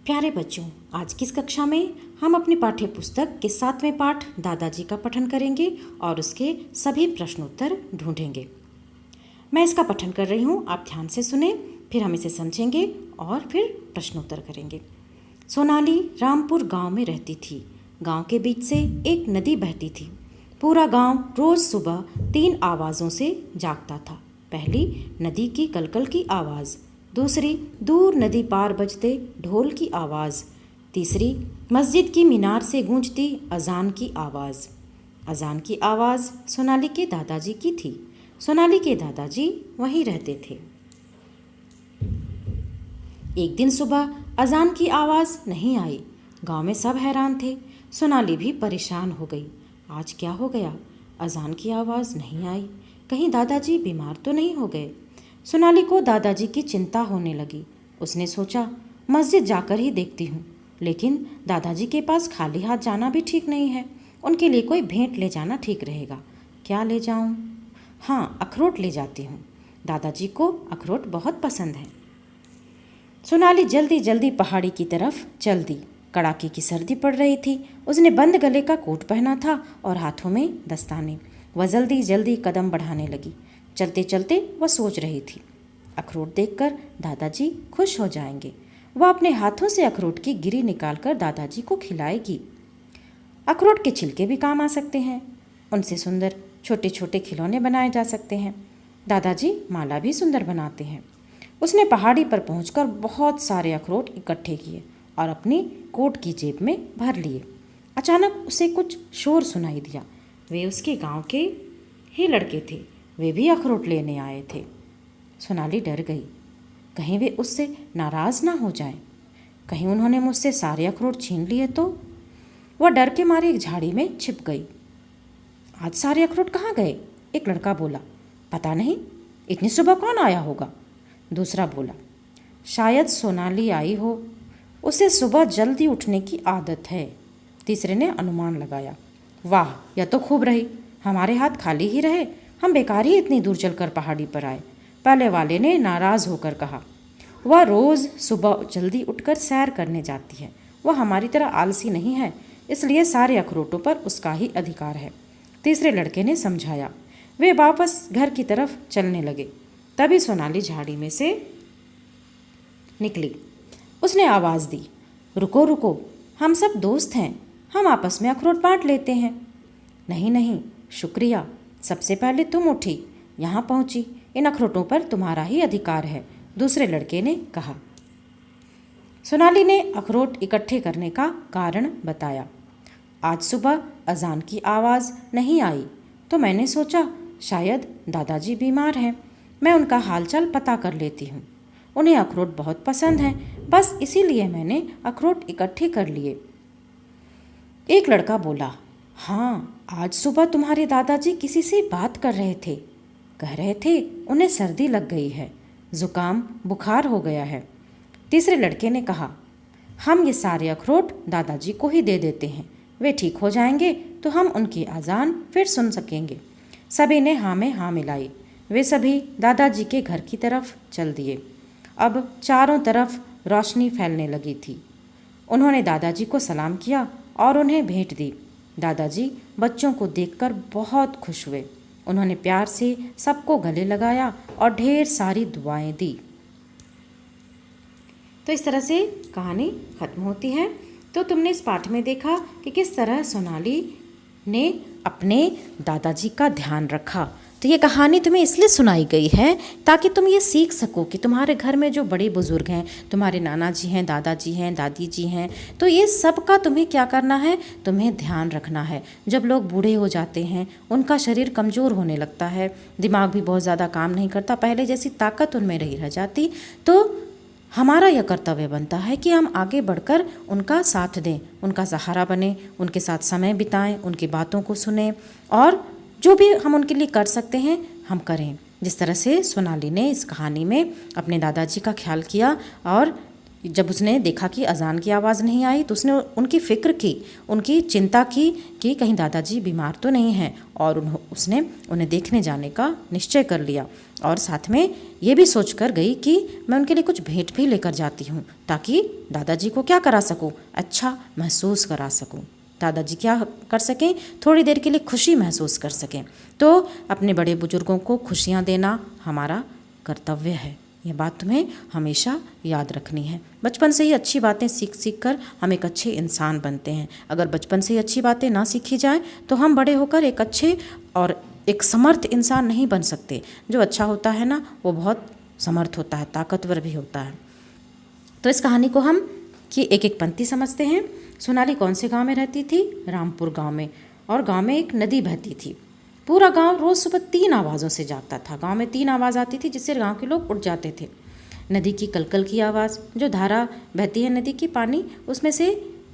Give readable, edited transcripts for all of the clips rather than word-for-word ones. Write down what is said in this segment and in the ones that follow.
प्यारे बच्चों, आज की इस कक्षा में हम अपनी पाठ्य पुस्तक के 7वें पाठ दादाजी का पठन करेंगे और उसके सभी प्रश्नोत्तर ढूंढेंगे। मैं इसका पठन कर रही हूँ, आप ध्यान से सुने, फिर हम इसे समझेंगे और फिर प्रश्नोत्तर करेंगे। सोनाली रामपुर गांव में रहती थी। गांव के बीच से एक नदी बहती थी। पूरा गांव रोज सुबह 3 आवाज़ों से जागता था। पहली, नदी की कलकल की आवाज़। दूसरी, दूर नदी पार बजते ढोल की आवाज़। तीसरी, मस्जिद की मीनार से गूंजती अजान की आवाज़। अजान की आवाज़ सोनाली के दादाजी की थी। सोनाली के दादाजी वहीं रहते थे। एक दिन सुबह अजान की आवाज़ नहीं आई। गांव में सब हैरान थे। सोनाली भी परेशान हो गई। आज क्या हो गया? अजान की आवाज़ नहीं आई। कहीं दादाजी बीमार तो नहीं हो गए? सोनाली को दादाजी की चिंता होने लगी। उसने सोचा, मस्जिद जाकर ही देखती हूँ। लेकिन दादाजी के पास खाली हाथ जाना भी ठीक नहीं है। उनके लिए कोई भेंट ले जाना ठीक रहेगा। क्या ले जाऊँ? हाँ, अखरोट ले जाती हूँ। दादाजी को अखरोट बहुत पसंद है। सोनाली जल्दी जल्दी पहाड़ी की तरफ चल दी। कड़ाके की सर्दी पड़ रही थी। उसने बंद गले का कोट पहना था और हाथों में दस्ताने। वह जल्दी जल्दी कदम बढ़ाने लगी। चलते चलते वह सोच रही थी, अखरोट देखकर दादाजी खुश हो जाएंगे। वह अपने हाथों से अखरोट की गिरी निकालकर दादाजी को खिलाएगी। अखरोट के छिलके भी काम आ सकते हैं। उनसे सुंदर छोटे छोटे खिलौने बनाए जा सकते हैं। दादाजी माला भी सुंदर बनाते हैं। उसने पहाड़ी पर पहुंचकर बहुत सारे अखरोट इकट्ठे किए और अपनी कोट की जेब में भर लिए। अचानक उसे कुछ शोर सुनाई दिया। वे उसके गांव के ही लड़के थे। वे भी अखरोट लेने आए थे। सोनाली डर गई। कहीं वे उससे नाराज़ ना हो जाएं। कहीं उन्होंने मुझसे सारे अखरोट छीन लिए तो? वह डर के मारे एक झाड़ी में छिप गई। आज सारे अखरोट कहाँ गए? एक लड़का बोला। पता नहीं, इतनी सुबह कौन आया होगा? दूसरा बोला, शायद सोनाली आई हो, उसे सुबह जल्दी उठने की आदत है। तीसरे ने अनुमान लगाया। वाह, यह तो खूब रही। हमारे हाथ खाली ही रहे, हम बेकार ही इतनी दूर चलकर पहाड़ी पर आए। पहले वाले ने नाराज़ होकर कहा, वह रोज़ सुबह जल्दी उठकर सैर करने जाती है। वह हमारी तरह आलसी नहीं है, इसलिए सारे अखरोटों पर उसका ही अधिकार है। तीसरे लड़के ने समझाया। वे वापस घर की तरफ चलने लगे। तभी सोनाली झाड़ी में से निकली। उसने आवाज़ दी, रुको रुको, हम सब दोस्त हैं, हम आपस में अखरोट बांट लेते हैं। नहीं नहीं, शुक्रिया, सबसे पहले तुम उठी, यहाँ पहुँची, इन अखरोटों पर तुम्हारा ही अधिकार है, दूसरे लड़के ने कहा। सोनाली ने अखरोट इकट्ठे करने का कारण बताया। आज सुबह अजान की आवाज़ नहीं आई तो मैंने सोचा शायद दादाजी बीमार हैं। मैं उनका हालचाल पता कर लेती हूँ। उन्हें अखरोट बहुत पसंद हैं, बस इसीलिए मैंने अखरोट इकट्ठे कर लिए। एक लड़का बोला, हाँ, आज सुबह तुम्हारे दादाजी किसी से बात कर रहे थे। कह रहे थे उन्हें सर्दी लग गई है, जुकाम बुखार हो गया है। तीसरे लड़के ने कहा, हम ये सारे अखरोट दादाजी को ही दे देते हैं, वे ठीक हो जाएंगे तो हम उनकी अजान फिर सुन सकेंगे। सभी ने हाँ में हाँ मिलाई। वे सभी दादाजी के घर की तरफ चल दिए। अब चारों तरफ रोशनी फैलने लगी थी। उन्होंने दादाजी को सलाम किया और उन्हें भेंट दी। दादाजी बच्चों को देखकर बहुत खुश हुए। उन्होंने प्यार से सबको गले लगाया और ढेर सारी दुआएं दी। तो इस तरह से कहानी खत्म होती है। तो तुमने इस पाठ में देखा कि किस तरह सोनाली ने अपने दादाजी का ध्यान रखा। तो ये कहानी तुम्हें इसलिए सुनाई गई है ताकि तुम ये सीख सको कि तुम्हारे घर में जो बड़े बुजुर्ग हैं, तुम्हारे नाना जी हैं, दादाजी हैं, दादी जी हैं, तो ये सब का तुम्हें क्या करना है? तुम्हें ध्यान रखना है। जब लोग बूढ़े हो जाते हैं, उनका शरीर कमज़ोर होने लगता है, दिमाग भी बहुत ज़्यादा काम नहीं करता, पहले जैसी ताकत उनमें नहीं रह जाती, तो हमारा यह कर्तव्य बनता है कि हम आगे बढ़कर उनका साथ दें, उनका सहारा बने, उनके साथ समय बिताएं, उनकी बातों को सुने और जो भी हम उनके लिए कर सकते हैं हम करें। जिस तरह से सोनाली ने इस कहानी में अपने दादाजी का ख्याल किया और जब उसने देखा कि अजान की आवाज़ नहीं आई तो उसने उनकी फ़िक्र की, उनकी चिंता की कि कहीं दादाजी बीमार तो नहीं हैं, और उसने उन्हें देखने जाने का निश्चय कर लिया। और साथ में ये भी सोच कर गई कि मैं उनके लिए कुछ भेंट भी लेकर जाती हूँ, ताकि दादाजी को क्या करा सकूँ, अच्छा महसूस करा सकूँ। दादाजी क्या कर सकें, थोड़ी देर के लिए खुशी महसूस कर सकें। तो अपने बड़े बुजुर्गों को खुशियाँ देना हमारा कर्तव्य है। यह बात तुम्हें हमेशा याद रखनी है। बचपन से ही अच्छी बातें सीख सीख कर हम एक अच्छे इंसान बनते हैं। अगर बचपन से ही अच्छी बातें ना सीखी जाएं तो हम बड़े होकर एक अच्छे और एक समर्थ इंसान नहीं बन सकते। जो अच्छा होता है ना, वो बहुत समर्थ होता है, ताकतवर भी होता है। तो इस कहानी को हम कि एक एक पंक्ति समझते हैं। सोनाली कौन से गांव में रहती थी? रामपुर गांव में। और गांव में एक नदी बहती थी। पूरा गांव रोज़ सुबह 3 आवाज़ों से जागता था। गांव में 3 आवाज़ आती थी जिससे गांव के लोग उठ जाते थे। नदी की कलकल की आवाज़, जो धारा बहती है नदी की पानी, उसमें से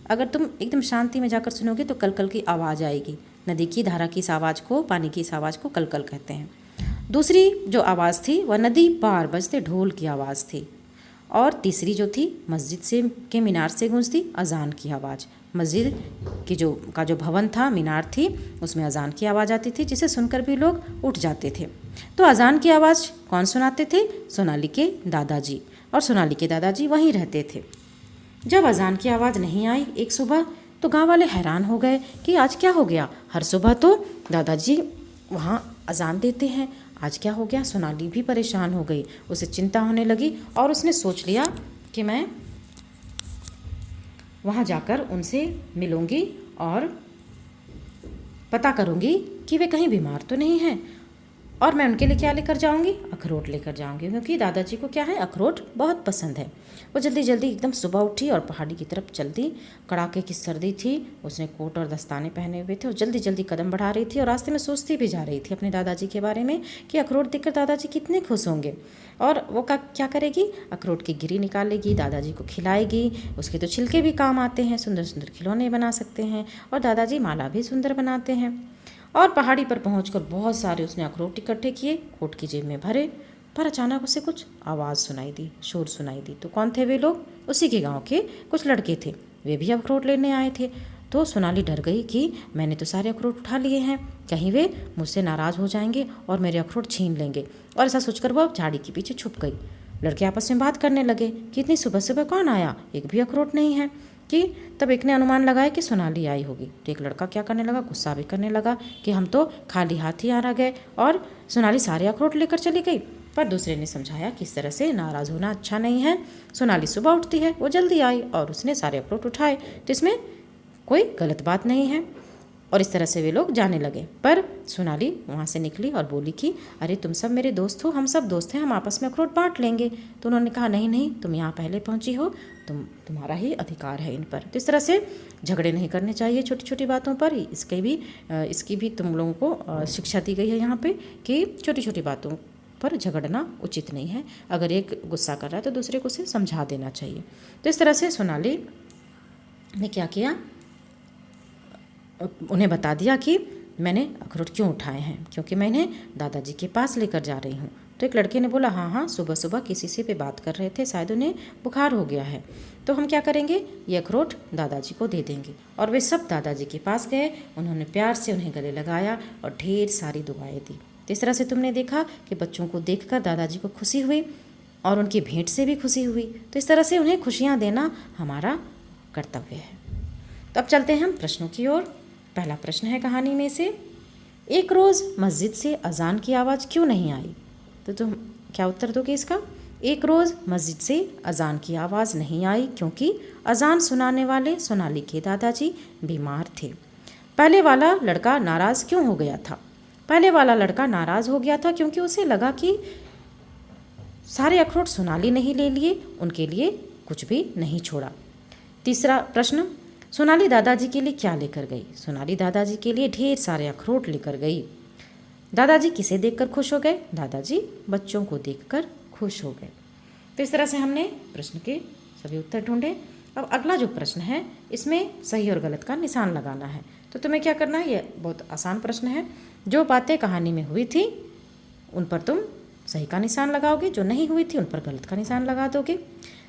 अगर तुम एकदम शांति में जाकर सुनोगे तो कलकल की आवाज़ आएगी। नदी की धारा की इस आवाज़ को, पानी की इस आवाज़ को कलकल कहते हैं। दूसरी जो आवाज़ थी वह नदी पार बजते ढोल की आवाज़ थी। और तीसरी जो थी मस्जिद से के मीनार से गूंजती अजान की आवाज़। मस्जिद की जो भवन था, मीनार थी, उसमें अजान की आवाज़ आती थी जिसे सुनकर भी लोग उठ जाते थे। तो अजान की आवाज़ कौन सुनाते थे? सोनाली के दादाजी। और सोनाली के दादाजी वहीं रहते थे। जब अजान की आवाज़ नहीं आई एक सुबह तो गांव वाले हैरान हो गए कि आज क्या हो गया। हर सुबह तो दादाजी वहाँ अजान देते हैं, आज क्या हो गया। सोनाली भी परेशान हो गई, उसे चिंता होने लगी और उसने सोच लिया कि मैं वहाँ जाकर उनसे मिलूंगी और पता करूंगी कि वे कहीं बीमार तो नहीं हैं। और मैं उनके लिए क्या लेकर जाऊंगी? अखरोट लेकर जाऊंगी, क्योंकि दादाजी को क्या है, अखरोट बहुत पसंद है। वो जल्दी जल्दी एकदम सुबह उठी और पहाड़ी की तरफ चल दी। कड़ाके की सर्दी थी, उसने कोट और दस्ताने पहने हुए थे और जल्दी जल्दी कदम बढ़ा रही थी और रास्ते में सोचती भी जा रही थी अपने दादाजी के बारे में कि अखरोट देखकर दादाजी कितने खुश होंगे। और वो क्या करेगी, अखरोट की गिरी निकालेगी, दादाजी को खिलाएगी। उसके तो छिलके भी काम आते हैं, सुंदर सुंदर खिलौने बना सकते हैं और दादाजी माला भी सुंदर बनाते हैं। और पहाड़ी पर पहुंचकर बहुत सारे उसने अखरोट इकट्ठे किए, कोट की जेब में भरे। पर अचानक उसे कुछ आवाज़ सुनाई दी, शोर सुनाई दी। तो कौन थे वे लोग? उसी के गांव के कुछ लड़के थे, वे भी अखरोट लेने आए थे। तो सोनाली डर गई कि मैंने तो सारे अखरोट उठा लिए हैं, कहीं वे मुझसे नाराज़ हो जाएंगे और मेरे अखरोट छीन लेंगे। और ऐसा सोचकर वो झाड़ी के पीछे छुप गई। लड़के आपस में बात करने लगे कि इतनी सुबह सुबह कौन आया, एक भी अखरोट नहीं है। कि तब एक ने अनुमान लगाया कि सोनाली आई होगी। तो एक लड़का क्या करने लगा, गुस्सा भी करने लगा कि हम तो खाली हाथ ही आ गए और सोनाली सारे अखरोट लेकर चली गई। पर दूसरे ने समझाया कि इस तरह से नाराज़ होना अच्छा नहीं है। सोनाली सुबह उठती है, वो जल्दी आई और उसने सारे अखरोट उठाए, तो इसमें कोई गलत बात नहीं है। और इस तरह से वे लोग जाने लगे। पर सोनाली वहाँ से निकली और बोली कि अरे तुम सब मेरे दोस्त हो, हम सब दोस्त हैं, हम आपस में अखरोट बांट लेंगे। तो उन्होंने कहा नहीं नहीं, तुम यहाँ पहले पहुँची हो, तुम्हारा ही अधिकार है इन पर। तो इस तरह से झगड़े नहीं करने चाहिए छोटी छोटी बातों पर। इसकी भी तुम लोगों को शिक्षा दी गई है यहाँ पे कि छोटी छोटी बातों पर झगड़ना उचित नहीं है। अगर एक गुस्सा कर रहा है तो दूसरे को उसे समझा देना चाहिए। तो इस तरह से सोनाली ने क्या किया, उन्हें बता दिया कि मैंने अखरोट क्यों उठाए हैं, क्योंकि मैं इन्हें दादाजी के पास लेकर जा रही हूँ। तो एक लड़के ने बोला हाँ हाँ, सुबह सुबह किसी से पे बात कर रहे थे, शायद उन्हें बुखार हो गया है, तो हम क्या करेंगे, ये अखरोट दादाजी को दे देंगे। और वे सब दादाजी के पास गए, उन्होंने प्यार से उन्हें गले लगाया और ढेर सारी दुआएं दी। तो इस तरह से तुमने देखा कि बच्चों को देखकर दादाजी को खुशी हुई और उनकी भेंट से भी खुशी हुई। तो इस तरह से उन्हें खुशियाँ देना हमारा कर्तव्य है। तो अब चलते हैं हम प्रश्नों की ओर। पहला प्रश्न है कहानी में से, एक रोज़ मस्जिद से अजान की आवाज़ क्यों नहीं आई? तो तुम क्या उत्तर दोगे इसका? एक रोज़ मस्जिद से अजान की आवाज़ नहीं आई क्योंकि अजान सुनाने वाले सोनाली के दादाजी बीमार थे। पहले वाला लड़का नाराज़ क्यों हो गया था? पहले वाला लड़का नाराज़ हो गया था क्योंकि उसे लगा कि सारे अखरोट सोनाली नहीं ले लिए, उनके लिए कुछ भी नहीं छोड़ा। तीसरा प्रश्न, सोनाली दादाजी के लिए क्या लेकर गई? सोनाली दादाजी के लिए ढेर सारे अखरोट लेकर गई। दादाजी किसे देखकर खुश हो गए? दादाजी बच्चों को देखकर खुश हो गए। तो इस तरह से हमने प्रश्न के सभी उत्तर ढूंढे। अब अगला जो प्रश्न है इसमें सही और गलत का निशान लगाना है। तो तुम्हें क्या करना है, ये बहुत आसान प्रश्न है। जो बातें कहानी में हुई थी उन पर तुम सही का निशान लगाओगे, जो नहीं हुई थी उन पर गलत का निशान लगा दोगे।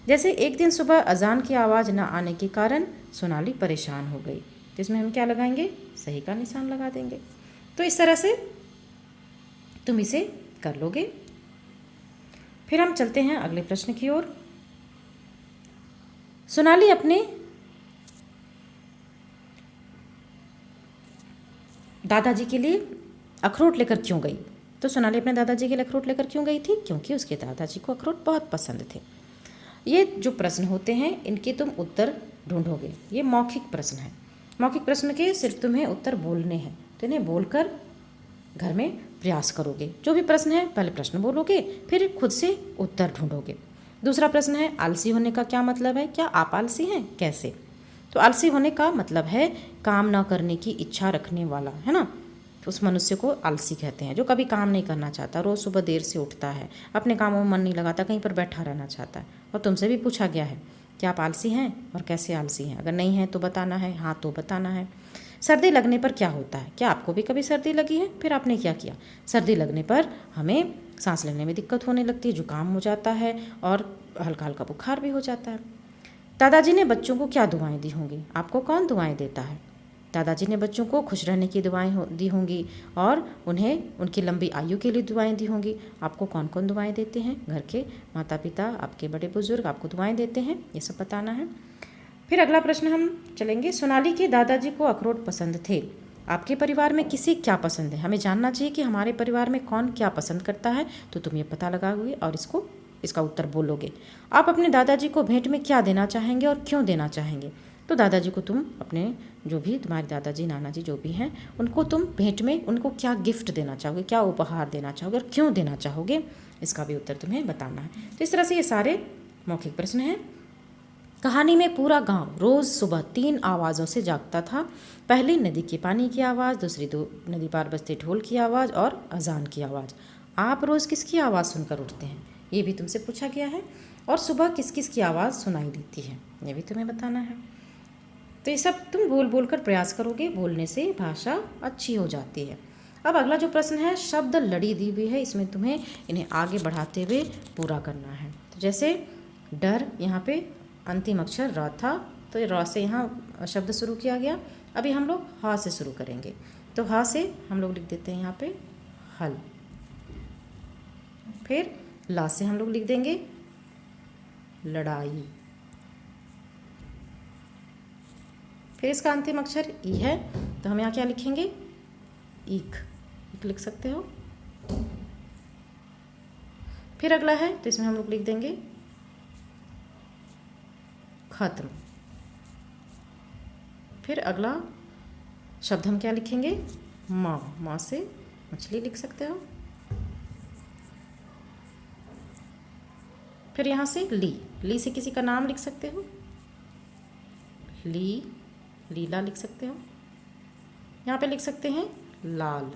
जैसे एक दिन सुबह अजान की आवाज़ न आने के कारण सोनाली परेशान हो गई, तो इसमें हम क्या लगाएंगे? सही का निशान लगा देंगे। तो इस तरह से तुम इसे कर लोगे। फिर हम चलते हैं अगले प्रश्न की ओर। सोनाली अपने दादाजी के लिए अखरोट लेकर क्यों गई? तो सोनाली अपने दादाजी के लिए अखरोट लेकर क्यों गई थी? क्योंकि उसके दादाजी को अखरोट बहुत पसंद थे। ये जो प्रश्न होते हैं इनके तुम उत्तर ढूंढोगे। ये मौखिक प्रश्न है। मौखिक प्रश्न के सिर्फ तुम्हें उत्तर बोलने हैं, तो इन्हें बोलकर घर में प्रयास करोगे। जो भी प्रश्न है पहले प्रश्न बोलोगे, फिर खुद से उत्तर ढूंढोगे। दूसरा प्रश्न है आलसी होने का क्या मतलब है? क्या आप आलसी हैं? कैसे? तो आलसी होने का मतलब है काम ना करने की इच्छा रखने वाला, है ना। तो उस मनुष्य को आलसी कहते हैं, जो कभी काम नहीं करना चाहता, रोज़ सुबह देर से उठता है, अपने कामों में मन नहीं लगाता, कहीं पर बैठा रहना चाहता है। और तुमसे भी पूछा गया है कि आप आलसी हैं और कैसे आलसी हैं। अगर नहीं है तो बताना है, हाँ तो बताना है। सर्दी लगने पर क्या होता है? क्या आपको भी कभी सर्दी लगी है? फिर आपने क्या किया? सर्दी लगने पर हमें सांस लेने में दिक्कत होने लगती है, जुकाम हो जाता है और हल्का हल्का बुखार भी हो जाता है। दादाजी ने बच्चों को क्या दुआएं दी होंगी? आपको कौन दुआएं देता है? दादाजी ने बच्चों को खुश रहने की दुआएं दी होंगी और उन्हें उनकी लंबी आयु के लिए दुआएं दी होंगी। आपको कौन कौन दुआएं देते हैं? घर के माता पिता, आपके बड़े बुजुर्ग आपको दुआएं देते हैं, ये सब बताना है। फिर अगला प्रश्न हम चलेंगे। सोनाली के दादाजी को अखरोट पसंद थे। आपके परिवार में किसे क्या पसंद है? हमें जानना चाहिए कि हमारे परिवार में कौन क्या पसंद करता है, तो तुम ये पता लगाओगे और इसका उत्तर बोलोगे। आप अपने दादाजी को भेंट में क्या देना चाहेंगे और क्यों देना चाहेंगे? तो दादाजी को तुम अपने जो भी तुम्हारे दादाजी नाना जी जो भी हैं उनको तुम भेंट में उनको क्या गिफ्ट देना चाहोगे, क्या उपहार देना चाहोगे और क्यों देना चाहोगे, इसका भी उत्तर तुम्हें बताना है। तो इस तरह से ये सारे मौखिक प्रश्न हैं। कहानी में पूरा गांव रोज़ सुबह 3 आवाज़ों से जागता था। पहली नदी के पानी की आवाज़, दूसरी नदी पार बजते ढोल की आवाज़ और अजान की आवाज़। आप रोज़ किसकी आवाज़ सुनकर उठते हैं? ये भी तुमसे पूछा गया है। और सुबह किस किस की आवाज़ सुनाई देती है, ये भी तुम्हें बताना है। तो ये सब तुम बोल बोल कर प्रयास करोगे, बोलने से भाषा अच्छी हो जाती है। अब अगला जो प्रश्न है, शब्द लड़ी दी हुई है, इसमें तुम्हें इन्हें आगे बढ़ाते हुए पूरा करना है। तो जैसे डर, यहाँ पे अंतिम अक्षर र था, तो ये र से यहाँ शब्द शुरू किया गया। अभी हम लोग ह से शुरू करेंगे। तो ह से हम लोग लिख देते हैं यहाँ पे हल। फिर ला से हम लोग लिख देंगे लड़ाई। फिर इसका अंतिम अक्षर ई है, तो हम यहाँ क्या लिखेंगे? ईख लिख सकते हो। फिर अगला है, तो इसमें हम लोग लिख देंगे खत्म। फिर अगला शब्द हम क्या लिखेंगे? माँ। माँ से मछली लिख सकते हो। फिर यहाँ से ली। ली से किसी का नाम लिख सकते हो, ली, लीला लिख सकते हो। यहाँ पे लिख सकते हैं लाल।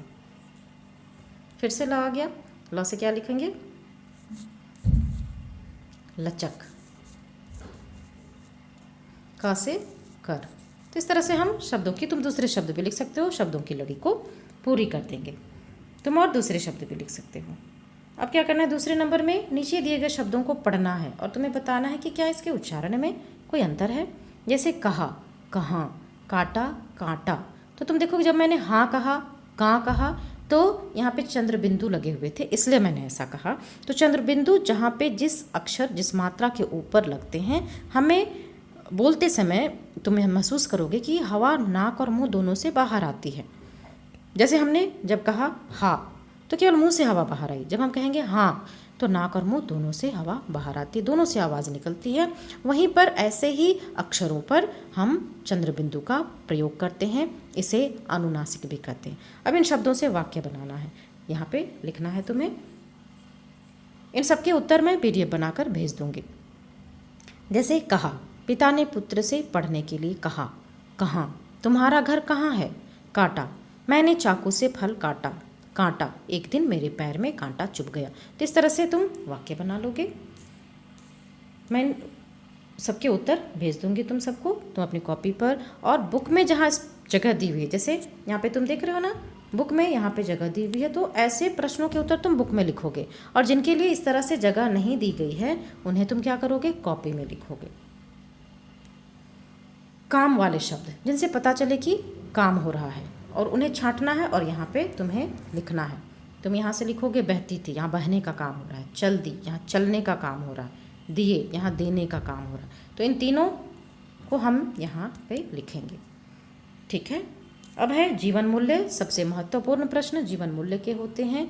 फिर से ला आ गया। ला से क्या लिखेंगे? लचक। का से कर। तो इस तरह से हम शब्दों की, तुम दूसरे शब्द भी लिख सकते हो, शब्दों की लड़ी को पूरी कर देंगे। तुम और दूसरे शब्द भी लिख सकते हो। अब क्या करना है? दूसरे नंबर में नीचे दिए गए शब्दों को पढ़ना है और तुम्हें बताना है कि क्या इसके उच्चारण में कोई अंतर है। जैसे कहा, कहाँ, काटा, कांटा। तो तुम देखो जब मैंने हाँ कहा, कहाँ कहा, तो यहाँ पे चंद्र बिंदु लगे हुए थे, इसलिए मैंने ऐसा कहा। तो चंद्र बिंदु जहाँ पे जिस अक्षर, जिस मात्रा के ऊपर लगते हैं, हमें बोलते समय तुम्हें महसूस करोगे कि हवा नाक और मुंह दोनों से बाहर आती है। जैसे हमने जब कहा हाँ, तो केवल मुंह से हवा बाहर आई। जब हम कहेंगे हाँ, तो नाक और मुंह दोनों से हवा बाहर आती है, दोनों से आवाज़ निकलती है। वहीं पर ऐसे ही अक्षरों पर हम चंद्र बिंदु का प्रयोग करते हैं, इसे अनुनासिक भी कहते हैं। अब इन शब्दों से वाक्य बनाना है, यहाँ पे लिखना है तुम्हें। इन सबके उत्तर मैं PDF बनाकर भेज दूँगी। जैसे कहा, पिता ने पुत्र से पढ़ने के लिए कहा। कहाँ, तुम्हारा घर कहाँ है? काटा, मैंने चाकू से फल काटा। कांटा, एक दिन मेरे पैर में कांटा चुभ गया। तो इस तरह से तुम वाक्य बना लोगे। मैं सबके उत्तर भेज दूंगी तुम सबको, तुम अपनी कॉपी पर और बुक में जहाँ इस जगह दी हुई है, जैसे यहाँ पे तुम देख रहे हो ना, बुक में यहाँ पे जगह दी हुई है, तो ऐसे प्रश्नों के उत्तर तुम बुक में लिखोगे, और जिनके लिए इस तरह से जगह नहीं दी गई है उन्हें तुम क्या करोगे, कॉपी में लिखोगे। काम वाले शब्द जिनसे पता चले कि काम हो रहा है, और उन्हें छांटना है और यहाँ पे तुम्हें लिखना है। तुम यहाँ से लिखोगे बहती थी, यहाँ बहने का काम हो रहा है। चल दी, यहाँ चलने का काम हो रहा है। दिए, यहाँ देने का काम हो रहा है। तो इन तीनों को हम यहाँ पे लिखेंगे। ठीक है। अब है जीवन मूल्य। सबसे महत्वपूर्ण प्रश्न जीवन मूल्य के होते हैं।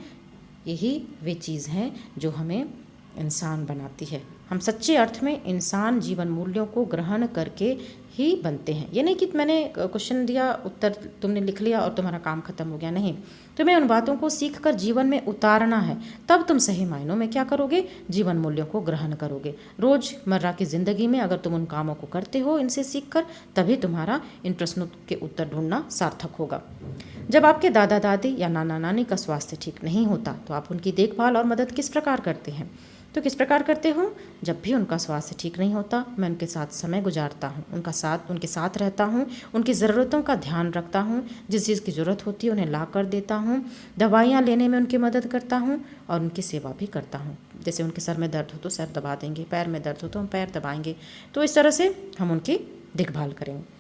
यही वे चीज़ हैं जो हमें इंसान बनाती है। हम सच्चे अर्थ में इंसान जीवन मूल्यों को ग्रहण करके ही बनते हैं। ये नहीं कि मैंने क्वेश्चन दिया, उत्तर तुमने लिख लिया और तुम्हारा काम खत्म हो गया। नहीं, तुम्हें उन बातों को सीख कर जीवन में उतारना है, तब तुम सही मायनों में क्या करोगे, जीवन मूल्यों को ग्रहण करोगे। रोज़मर्रा की ज़िंदगी में अगर तुम उन कामों को करते हो इनसे सीख कर, तभी तुम्हारा इन प्रश्नों के उत्तर ढूंढना सार्थक होगा। जब आपके दादा दादी या नाना नानी का स्वास्थ्य ठीक नहीं होता तो आप उनकी देखभाल और मदद किस प्रकार करते हैं? तो किस प्रकार करते हो? जब भी उनका स्वास्थ्य ठीक नहीं होता, मैं उनके साथ समय गुजारता हूँ, उनके साथ रहता हूँ, उनकी ज़रूरतों का ध्यान रखता हूँ, जिस चीज़ की ज़रूरत होती है उन्हें ला कर देता हूँ, दवाइयाँ लेने में उनकी मदद करता हूँ और उनकी सेवा भी करता हूँ। जैसे उनके सर में दर्द हो तो सर दबा देंगे, पैर में दर्द हो तो हम पैर दबाएंगे। तो इस तरह से हम उनकी देखभाल करेंगे।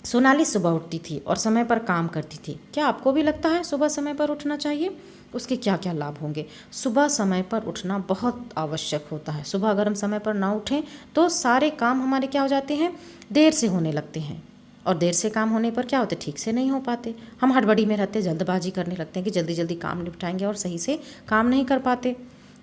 सोनाली सुबह उठती थी और समय पर काम करती थी। क्या आपको भी लगता है सुबह समय पर उठना चाहिए? उसके क्या क्या लाभ होंगे? सुबह समय पर उठना बहुत आवश्यक होता है। सुबह अगर हम समय पर ना उठें तो सारे काम हमारे क्या हो जाते हैं, देर से होने लगते हैं, और देर से काम होने पर क्या होते, ठीक से नहीं हो पाते। हम हड़बड़ी में रहते, जल्दबाजी करने लगते हैं कि जल्दी जल्दी काम निपटाएंगे और सही से काम नहीं कर पाते।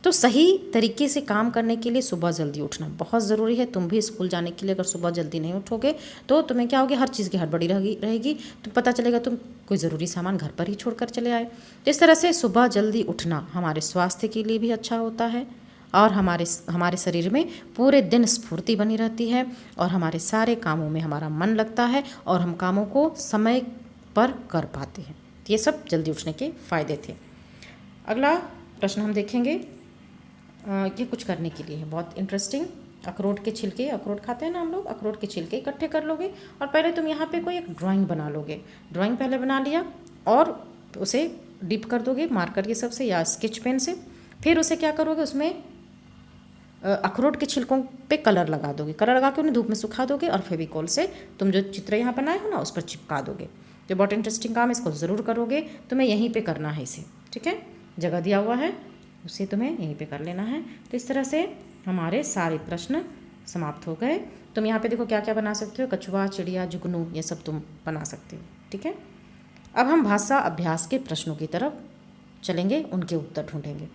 तो सही तरीके से काम करने के लिए सुबह जल्दी उठना बहुत ज़रूरी है। तुम भी स्कूल जाने के लिए अगर सुबह जल्दी नहीं उठोगे तो तुम्हें क्या होगी, हर चीज़ की हड़बड़ी रहेगी। तो पता चलेगा तुम कोई ज़रूरी सामान घर पर ही छोड़कर चले आए। इस तरह से सुबह जल्दी उठना हमारे स्वास्थ्य के लिए भी अच्छा होता है, और हमारे शरीर में पूरे दिन स्फूर्ति बनी रहती है, और हमारे सारे कामों में हमारा मन लगता है, और हम कामों को समय पर कर पाते हैं। ये सब जल्दी उठने के फ़ायदे थे। अगला प्रश्न हम देखेंगे, ये कुछ करने के लिए है, बहुत इंटरेस्टिंग। अखरोट के छिलके, अखरोट खाते हैं ना हम लोग, अखरोट के छिलके इकट्ठे कर लोगे और पहले तुम यहाँ पे कोई एक ड्राइंग बना लोगे। ड्राइंग पहले बना लिया और उसे डिप कर दोगे मार्कर के सबसे या स्केच पेन से। फिर उसे क्या करोगे, उसमें अखरोट के छिलकों पे कलर लगा दोगे। कलर लगा के उन्हें धूप में सुखा दोगे और फेविकॉल से तुम जो चित्र यहाँ बनाए हो ना उस पर चिपका दोगे। तो बहुत इंटरेस्टिंग काम है, इसको ज़रूर करोगे। तुम्हें यहीं पे करना है इसे, ठीक है। जगह दिया हुआ है, उसे तुम्हें यहीं पे कर लेना है। तो इस तरह से हमारे सारे प्रश्न समाप्त हो गए। तुम यहाँ पे देखो क्या क्या बना सकते हो, कछुआ, चिड़िया, जुगनू, ये सब तुम बना सकते हो, ठीक है। अब हम भाषा अभ्यास के प्रश्नों की तरफ चलेंगे, उनके उत्तर ढूंढेंगे।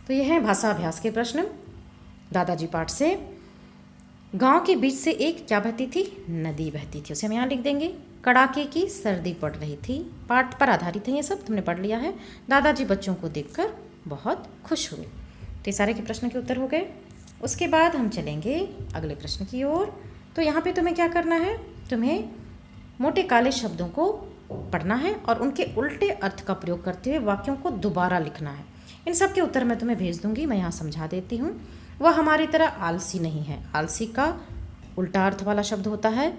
तो ये है भाषा अभ्यास के प्रश्न दादाजी पाठ से। गांव के बीच से एक क्या बहती थी, नदी बहती थी। उसे हम यहाँ लिख देंगे। कड़ाके की सर्दी पड़ रही थी। पाठ पर आधारित है ये सब, तुमने पढ़ लिया है। दादाजी बच्चों को देखकर बहुत खुश हुए। तो ये सारे के प्रश्न के उत्तर हो गए। उसके बाद हम चलेंगे अगले प्रश्न की ओर। तो यहाँ पे तुम्हें क्या करना है, तुम्हें मोटे काले शब्दों को पढ़ना है और उनके उल्टे अर्थ का प्रयोग करते हुए वाक्यों को दोबारा लिखना है। इन सब के उत्तर मैं तुम्हें भेज दूंगी, मैं यहाँ समझा देती हूँ। वह हमारी तरह आलसी नहीं है। आलसी का उल्टा अर्थ वाला शब्द होता है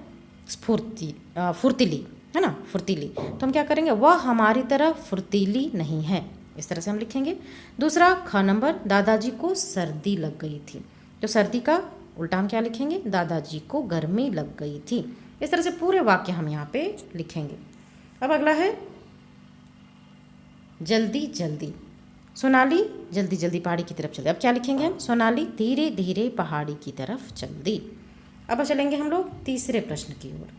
फुर्तीली, है ना, फुर्तीली। तो हम क्या करेंगे, वह हमारी तरह फुर्तीली नहीं है, इस तरह से हम लिखेंगे। दूसरा ख नंबर, दादाजी को सर्दी लग गई थी। तो सर्दी का उल्टा हम क्या लिखेंगे, दादाजी को गर्मी लग गई थी। इस तरह से पूरे वाक्य हम यहाँ पे लिखेंगे। अब अगला है जल्दी जल्दी। सोनाली जल्दी जल्दी पहाड़ी की तरफ चली। अब क्या लिखेंगे हम, सोनाली धीरे धीरे पहाड़ी की तरफ चल दी। अब चलेंगे हम लोग तीसरे प्रश्न की ओर।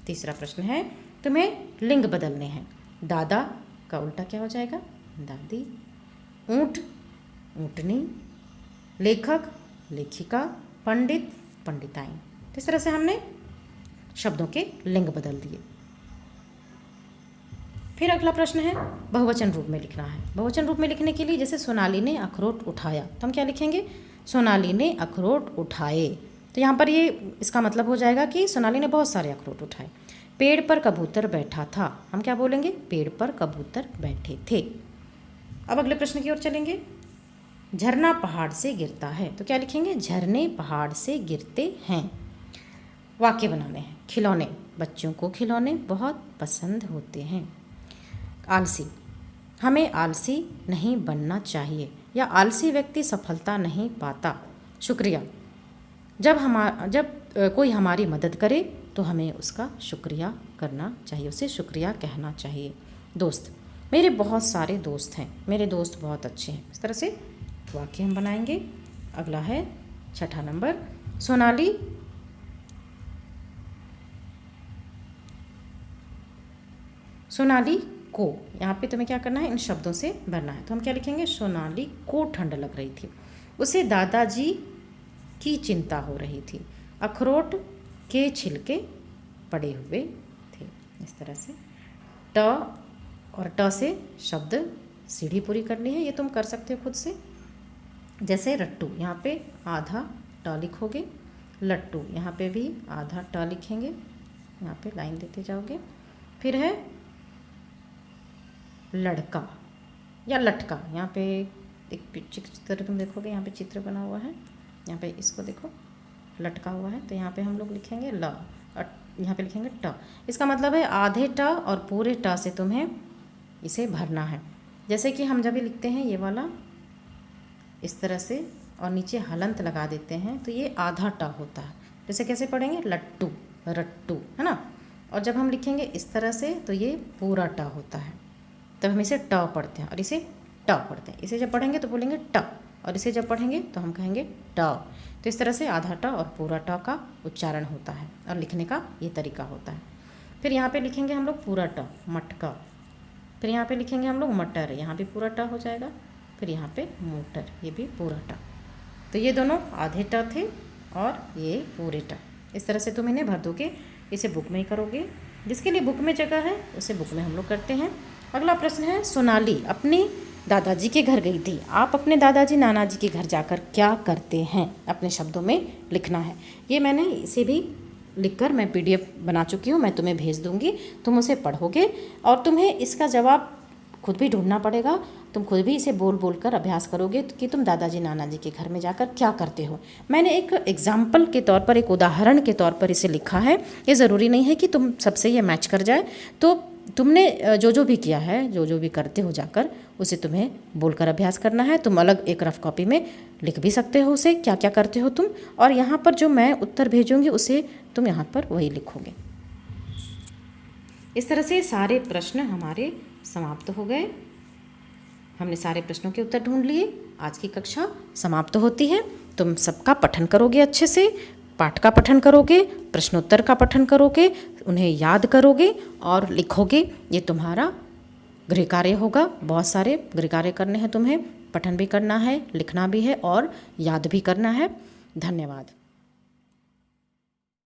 तीसरा प्रश्न है, तुम्हें लिंग बदलने हैं। दादा का उल्टा क्या हो जाएगा, दादी। ऊंट, ऊंटनी। लेखक, लेखिका। पंडित, पंडिताई। इस तरह से हमने शब्दों के लिंग बदल दिए। फिर अगला प्रश्न है, बहुवचन रूप में लिखना है। बहुवचन रूप में लिखने के लिए जैसे सोनाली ने अखरोट उठाया, तो हम क्या लिखेंगे, सोनाली ने अखरोट उठाए। तो यहाँ पर ये इसका मतलब हो जाएगा कि सोनाली ने बहुत सारे अखरोट उठाए। पेड़ पर कबूतर बैठा था, हम क्या बोलेंगे, पेड़ पर कबूतर बैठे थे। अब अगले प्रश्न की ओर चलेंगे। झरना पहाड़ से गिरता है, तो क्या लिखेंगे, झरने पहाड़ से गिरते हैं। वाक्य बनाने हैं। खिलौने, बच्चों को खिलौने बहुत पसंद होते हैं। आलसी, हमें आलसी नहीं बनना चाहिए या आलसी व्यक्ति सफलता नहीं पाता। शुक्रिया, जब कोई हमारी मदद करे तो हमें उसका शुक्रिया करना चाहिए, उसे शुक्रिया कहना चाहिए। दोस्त, मेरे बहुत सारे दोस्त हैं, मेरे दोस्त बहुत अच्छे हैं। इस तरह से वाक्य हम बनाएंगे। अगला है 6ठा नंबर, सोनाली को, यहाँ पे तुम्हें क्या करना है, इन शब्दों से भरना है। तो हम क्या लिखेंगे, सोनाली को ठंड लग रही थी, उसे दादाजी की चिंता हो रही थी, अखरोट के छिलके पड़े हुए थे। इस तरह से ट और ट से शब्द सीढ़ी पूरी करनी है, ये तुम कर सकते हो खुद से। जैसे रट्टू, यहाँ पे आधा ट लिखोगे। लट्टू, यहाँ पे भी आधा ट लिखेंगे, यहाँ पे लाइन देते जाओगे। फिर है लड़का या लटका, यहाँ पे एक चित्र तुम देखोगे, यहाँ पे चित्र बना हुआ है, यहाँ पे इसको देखो लटका हुआ है, तो यहाँ पे हम लोग लिखेंगे ल और यहाँ पे लिखेंगे ट। इसका मतलब है आधे ट और पूरे ट से तुम्हें इसे भरना है। जैसे कि हम जब भी लिखते हैं ये वाला इस तरह से और नीचे हलंत लगा देते हैं तो ये आधा ट होता है। जैसे कैसे पढ़ेंगे, लट्टू रट्टू, है ना। और जब हम लिखेंगे इस तरह से तो ये पूरा ट होता है, तब हम इसे ट पढ़ते हैं और इसे ट पढ़ते हैं। इसे जब पढ़ेंगे तो बोलेंगे ट, और इसे जब पढ़ेंगे तो हम कहेंगे ट। तो इस तरह से आधा ट और पूरा ट का उच्चारण होता है और लिखने का ये तरीका होता है। फिर यहाँ पे लिखेंगे हम लोग पूरा ट, मटका। फिर यहाँ पे लिखेंगे हम लोग मटर, यहाँ भी पूरा ट हो जाएगा। फिर यहाँ पे मोटर, ये भी पूरा ट। तो ये दोनों आधे ट थे और ये पूरे ट। इस तरह से तुम इन्हें भर दोगे, इसे बुक में ही करोगे। जिसके लिए बुक में जगह है उसे बुक में हम लोग करते हैं। अगला प्रश्न है, सोनाली अपनी दादाजी के घर गई थी, आप अपने दादाजी नानाजी के घर जाकर क्या करते हैं, अपने शब्दों में लिखना है। ये मैंने इसे भी लिखकर मैं PDF बना चुकी हूँ, मैं तुम्हें भेज दूँगी, तुम उसे पढ़ोगे और तुम्हें इसका जवाब खुद भी ढूंढना पड़ेगा। तुम खुद भी इसे बोल बोल कर अभ्यास करोगे कि तुम दादाजी नानाजी के घर में जाकर क्या करते हो। मैंने एक एग्जाम्पल के तौर पर, एक उदाहरण के तौर पर इसे लिखा है। ये ज़रूरी नहीं है कि तुम सबसे ये मैच कर जाए। तो तुमने जो जो भी किया है, जो जो भी करते हो जाकर, उसे तुम्हें बोलकर अभ्यास करना है। तुम अलग एक रफ कॉपी में लिख भी सकते हो उसे, क्या क्या करते हो तुम, और यहाँ पर जो मैं उत्तर भेजूँगी उसे तुम यहाँ पर वही लिखोगे। इस तरह से सारे प्रश्न हमारे समाप्त हो गए। हमने सारे प्रश्नों के उत्तर ढूंढ लिए। आज की कक्षा समाप्त होती है। तुम सबका पठन करोगे, अच्छे से पाठ का पठन करोगे, प्रश्नोत्तर का पठन करोगे, उन्हें याद करोगे और लिखोगे। ये तुम्हारा गृह कार्य होगा। बहुत सारे गृह कार्य करने हैं तुम्हें, पठन भी करना है, लिखना भी है और याद भी करना है। धन्यवाद।